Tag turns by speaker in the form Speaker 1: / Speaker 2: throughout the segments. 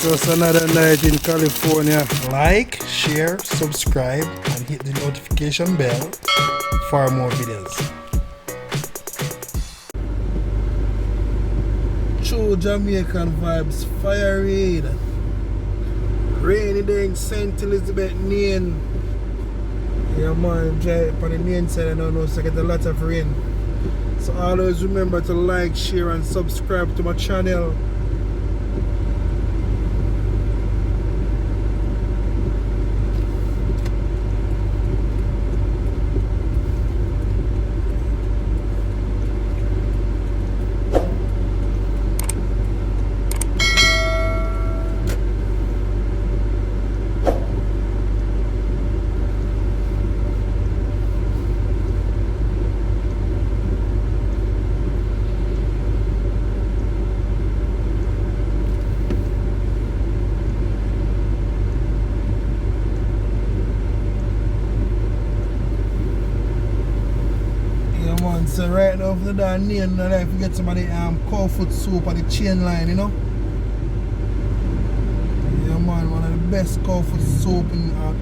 Speaker 1: Just another night in California. Like, share, subscribe, and hit the notification bell for more videos. True Jamaican vibes, fire raid. Rainy day in St. Elizabeth, Nain. Yeah man, drive on the Nain side, I don't know, so I get a lot of rain. So always remember to like, share, and subscribe to my channel. So right now for the Nain, I like to get some of the cow foot soup at the chain line, you know. Yeah man, one of the best cow foot soup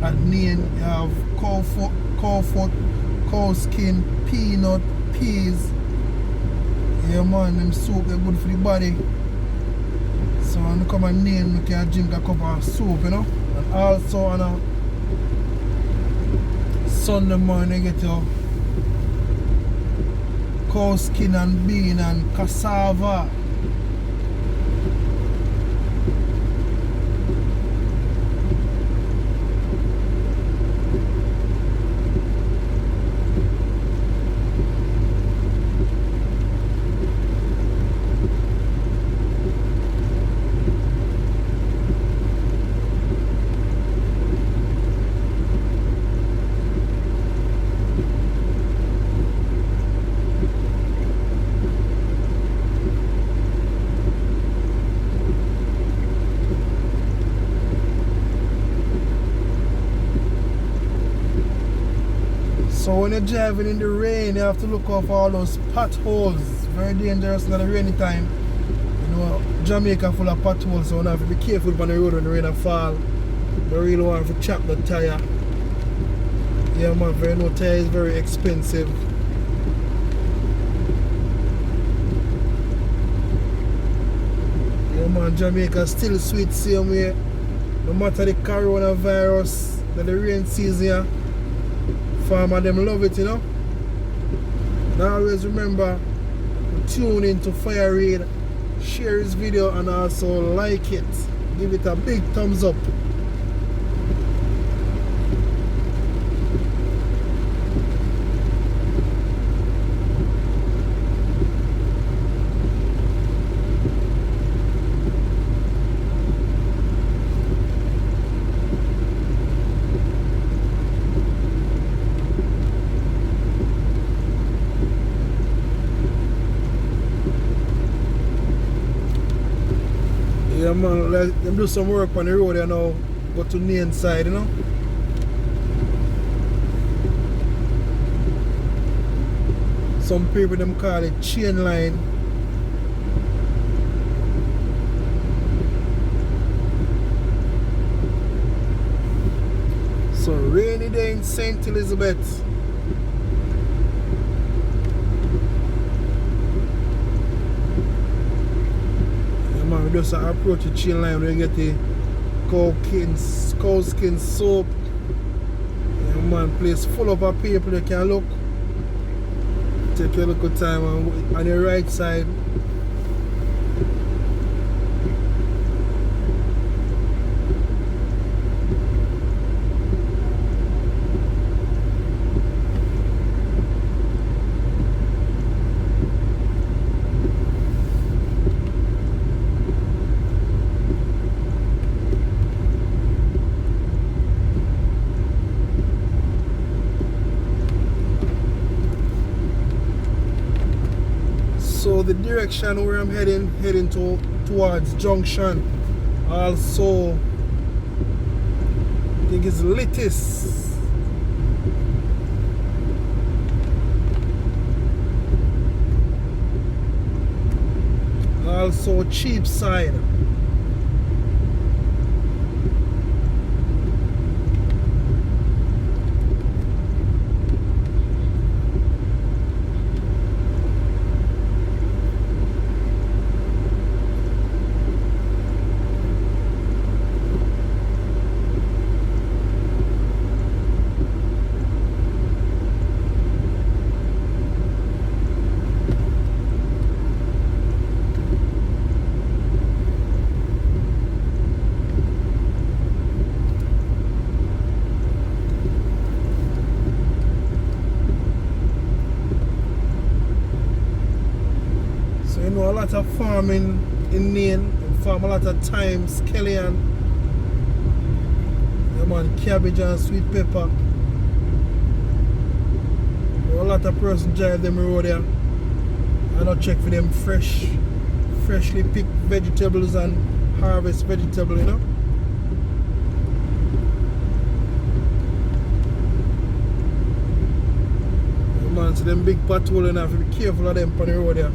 Speaker 1: at Nain. You have cow foot, cow skin, peanut, peas. Yeah man, them soup they're good for the body. So when you come at Nain, you can drink a cup of soup, you know. And also on a Sunday morning you get your cow skin and bean and cassava. So when you're driving in the rain, you have to look out for all those potholes. Very dangerous in the rainy time. You know, Jamaica full of potholes, so you have to be careful on the road when the rain fall. You really want to chop the tire. Yeah man, very no tire is very expensive. Yeah man, Jamaica still sweet same way. No matter the coronavirus, the rain season. Farmer them love it, you know. Now always remember to tune into Fire Raid, share this video and also like it. Give it a big thumbs up. Yeah man, let them do some work on the road you know, go to Nain side, you know. Some people them call it chain line. So rainy day in St. Elizabeth. We just approach the chain line where you get the cow skin soap. Yeah, man, place full of people you can look. Take your little time on the right side. So the direction where I'm heading towards Junction. Also, I think it's Littis. Also Cheapside. know a lot of farming in Nain. Farm a lot of thyme, scallion. Yeah, man, cabbage and sweet pepper. Know a lot of person drive them road there. And I check for them freshly picked vegetables and harvest vegetable, you know. Yeah, man, so them big pothole, you have to be careful of them on the road there.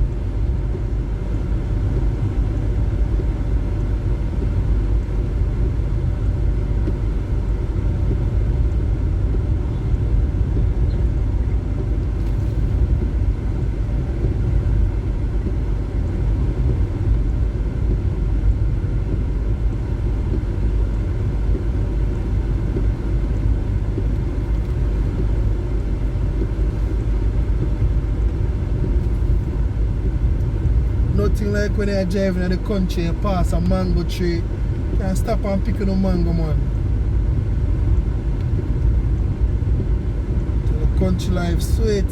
Speaker 1: Nothing like when you're driving in the country and pass a mango tree. You can stop and pick a mango, man. So the country life sweet.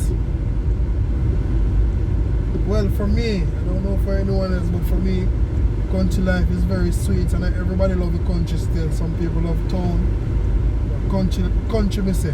Speaker 1: Well, for me, I don't know for anyone else, but for me, country life is very sweet and everybody love the country still. Some people love town. But country me say.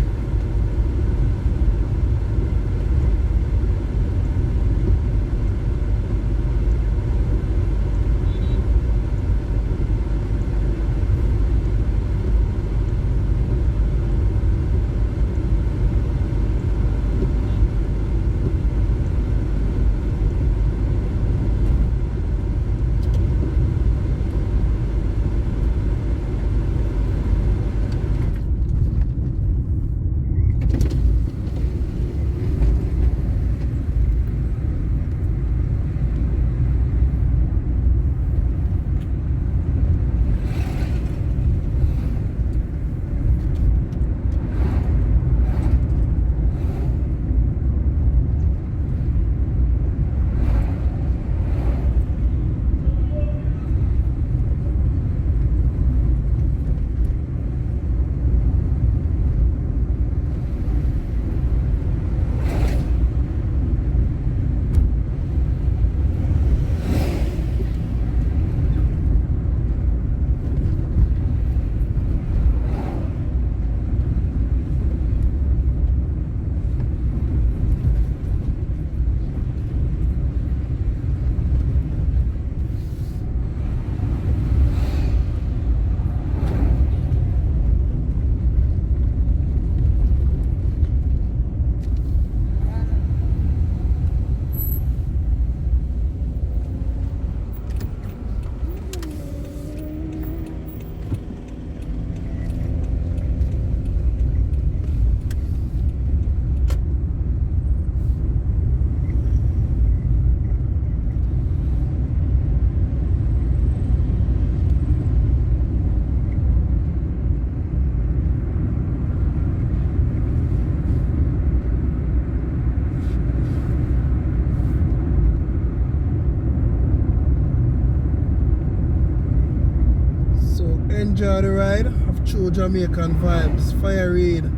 Speaker 1: Enjoy the ride of true Jamaican vibes, fire raid.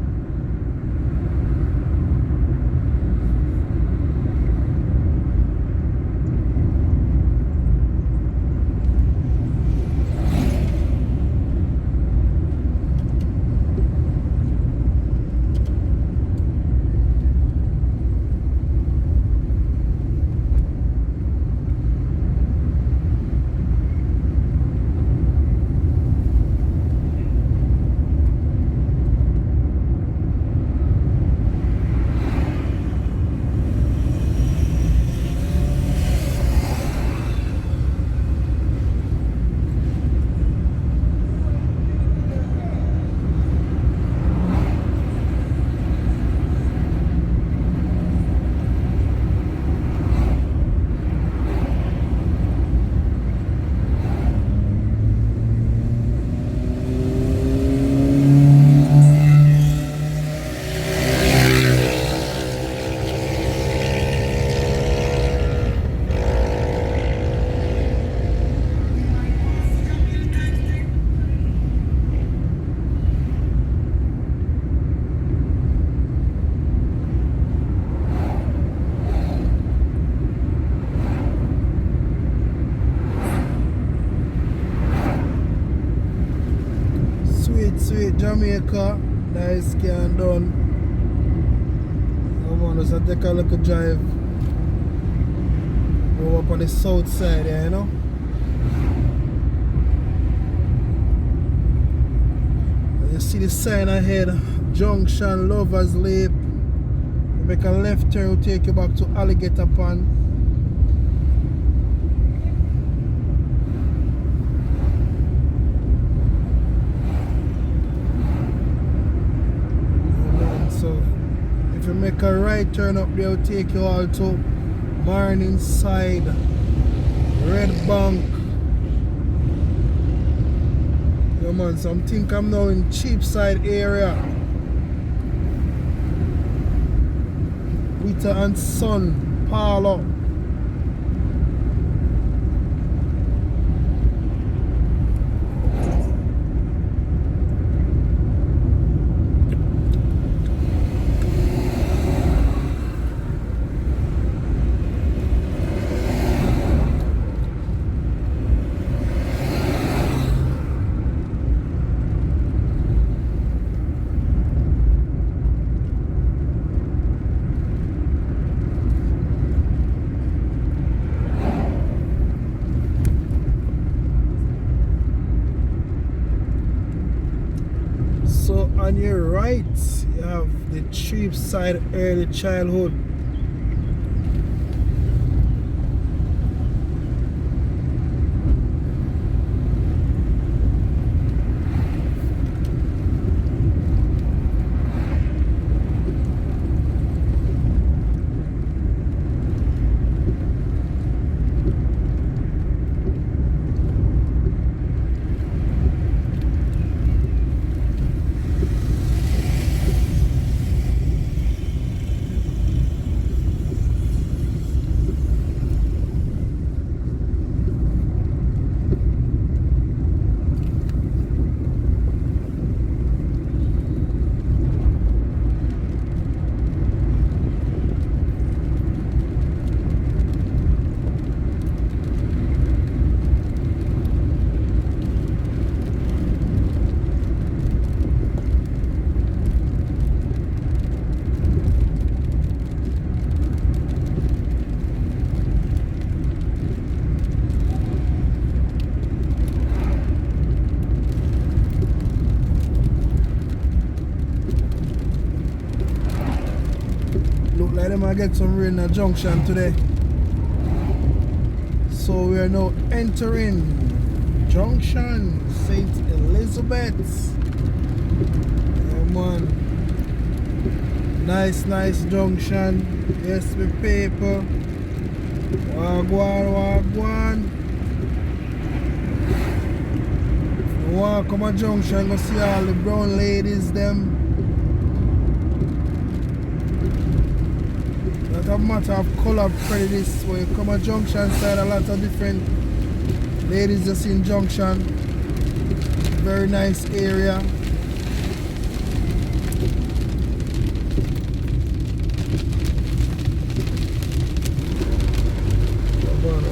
Speaker 1: Jamaica. Nice can done. Come on, let's take a look at drive. Go up on the south side there, you know. And you see the sign ahead, Junction Lovers Lake. You make a left turn, will take you back to Alligator Pond. So if you make a right turn up there, will take you all to Morningside, Red Bank. Yeah man, so I think I'm now in Cheapside area. Witter and Son Parlour. So on your right, you have the Cheapside Early Childhood. Look like them I get some rain at Junction today. So we are now entering Junction St. Elizabeth. Yeah man. Nice junction. Yes, me paper. Wagwan. Walk come a Junction, go see all the brown ladies them. Not a matter of color prejudice. When you come a Junction side, a lot of different ladies just in Junction. Very nice area.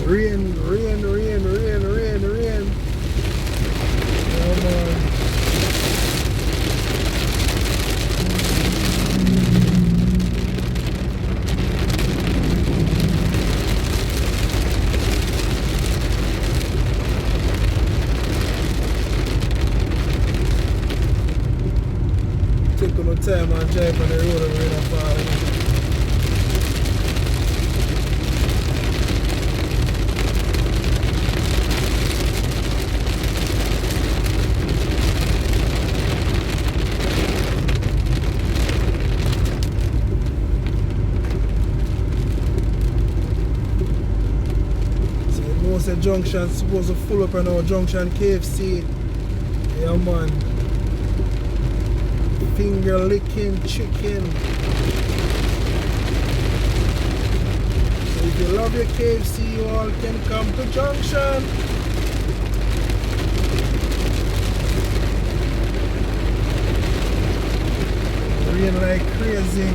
Speaker 1: Rain. Come on. Take no time and drive on the road and rain and fall. The Junction supposed to full up on our Junction KFC. Yeah man. Finger licking chicken. So if you love your KFC, you all can come to Junction. Rain like crazy.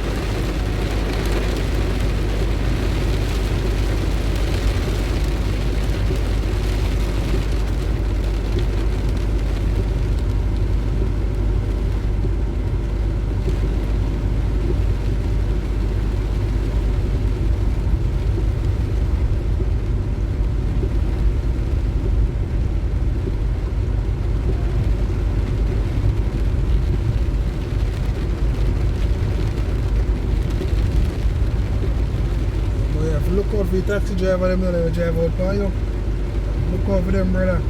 Speaker 1: look out for the taxi driver, them know they drive out for you. Look out for them, brother.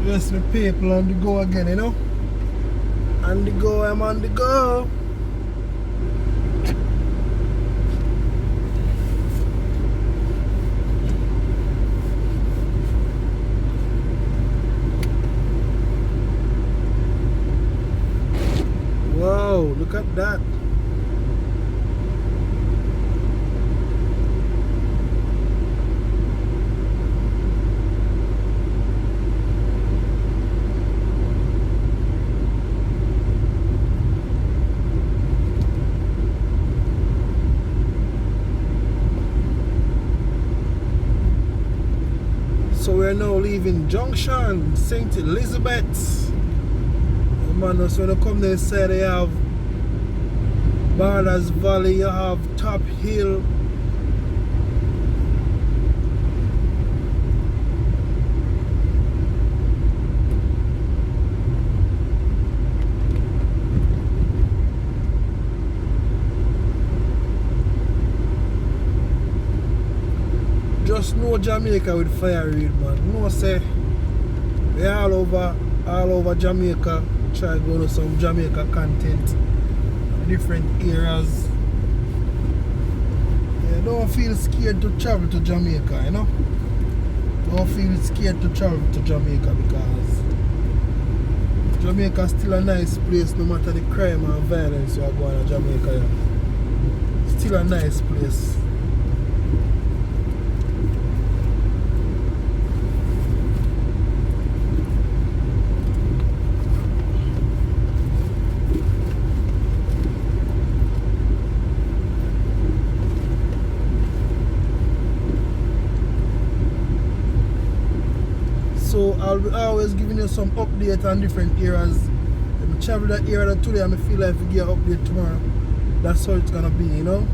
Speaker 1: Just the people on the go again, you know? On the go, I'm on the go. Whoa, look at that. are now leaving Junction, St. Elizabeth. Man, so when you come this side, you have Ballers Valley, you have Top Hill. Just know Jamaica with fire read, man. No say we all over Jamaica. Try to go to some Jamaica content, different areas. Yeah, don't feel scared to travel to Jamaica, you know. Don't feel scared to travel to Jamaica because Jamaica is still a nice place no matter the crime and violence you are going to Jamaica. Yeah. Still a nice place. So I'll be always giving you some update on different areas. If I travel that area today and I feel like we get an update tomorrow, that's how it's gonna be, you know?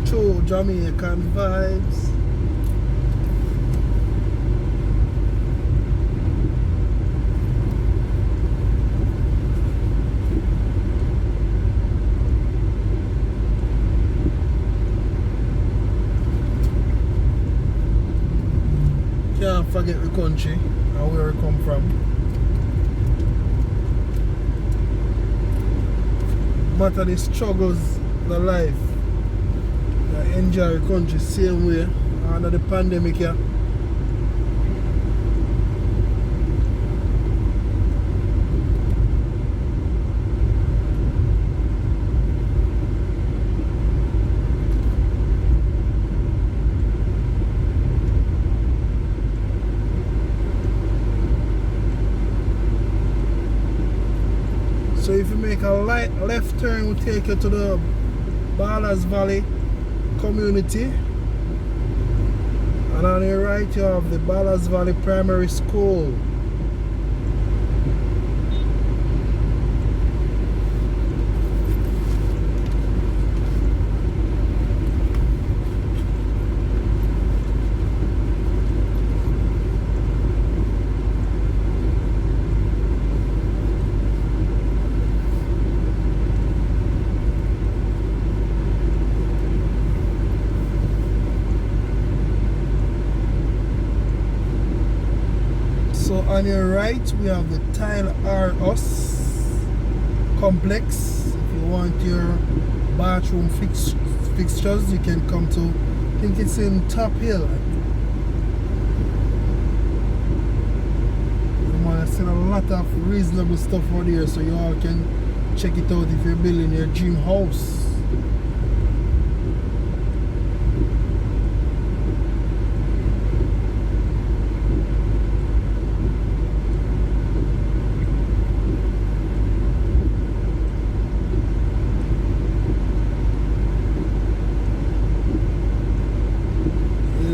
Speaker 1: True Jamaican vibes. Can't forget the country and where we come from. Matter the struggles, the life. I enjoy the country same way under the pandemic here. So if you make a left turn, we'll take you to the Ballers Valley community. And on your right you have the Ballers Valley Primary School. So on your right we have the Tile R Us complex. If you want your bathroom fixtures, you can come to, I think it's in Top Hill. I've seen a lot of reasonable stuff out here, so you all can check it out if you're building your dream house.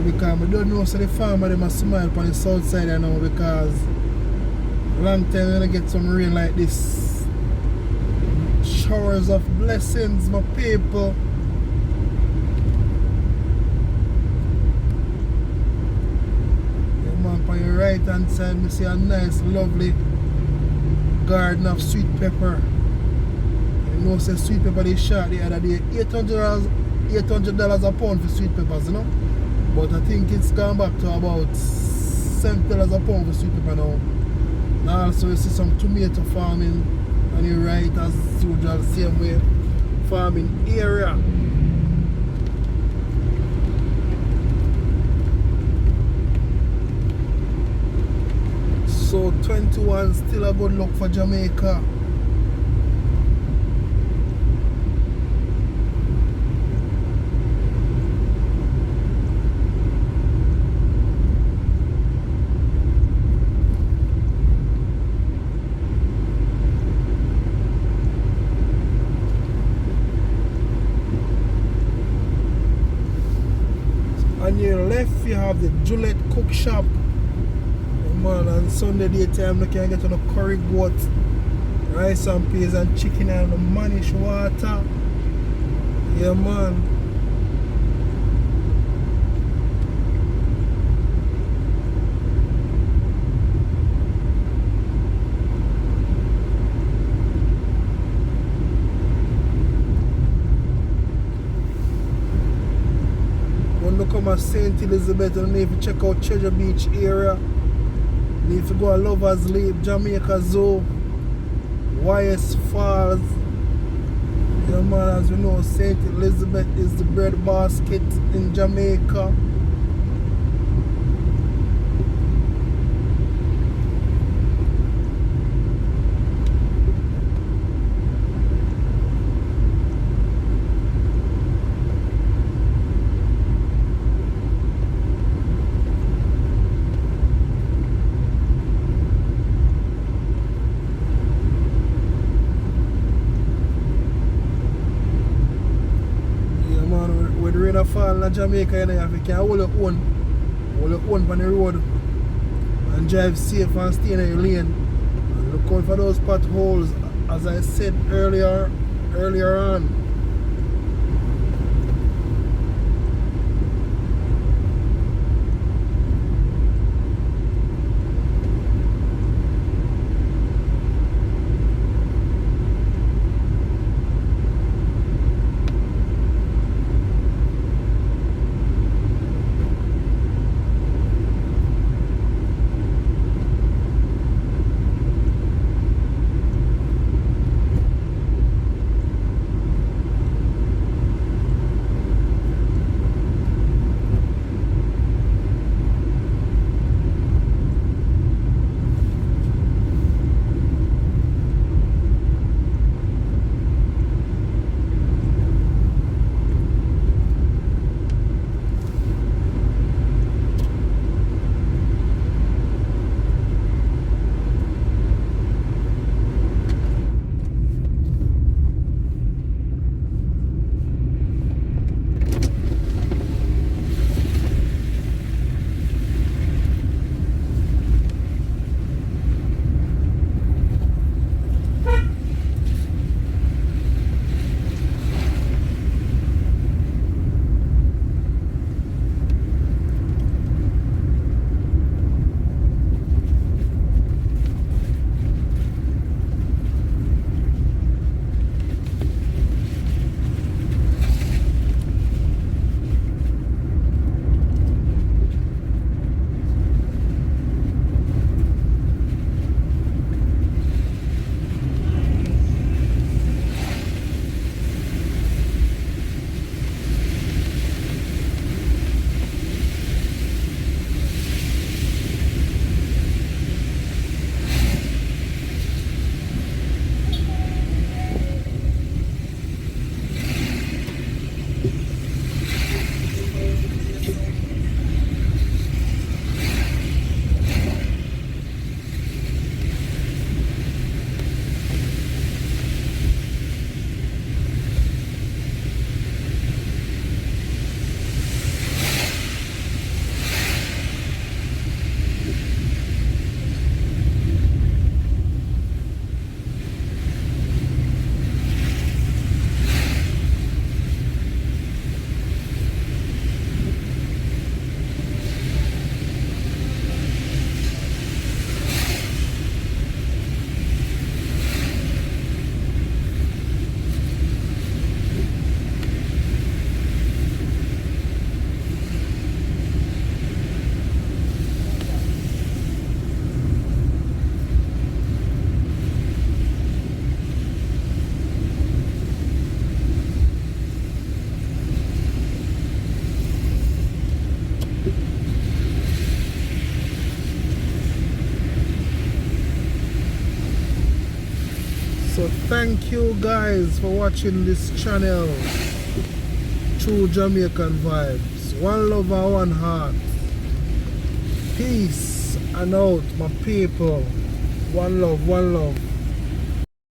Speaker 1: Because I don't know, so the farmer them a smile on the south side now because long time we're gonna get some rain like this. Showers of blessings, my people. Yeah, man, on your right hand side we see a nice lovely garden of sweet pepper. You know, say sweet pepper they shot the other day, $800 a pound for sweet peppers, you know. But I think it's gone back to about $7 a pound for sweet pepper now. And also you see some tomato farming on your right as usual, same way farming area. So 21 still a good look for Jamaica. On your left you have the Juliet Cook Shop. man, on Sunday daytime you can get on a curry goat, rice and peas and chicken and the manish water. Yeah man. When you come to St. Elizabeth, you need to check out Treasure Beach area. You need to go to Lover's Leap, Jamaica Zoo, YS Falls. Yeah man, as you know, St. Elizabeth is the bread basket in Jamaica. When the rain fall in Jamaica, you know, you can hold your own on the road and drive safe and stay in your lane. And look out for those potholes, as I said earlier on. So thank you guys for watching this channel, True Jamaican Vibes. One love and one heart. Peace and out, my people. One love, one love.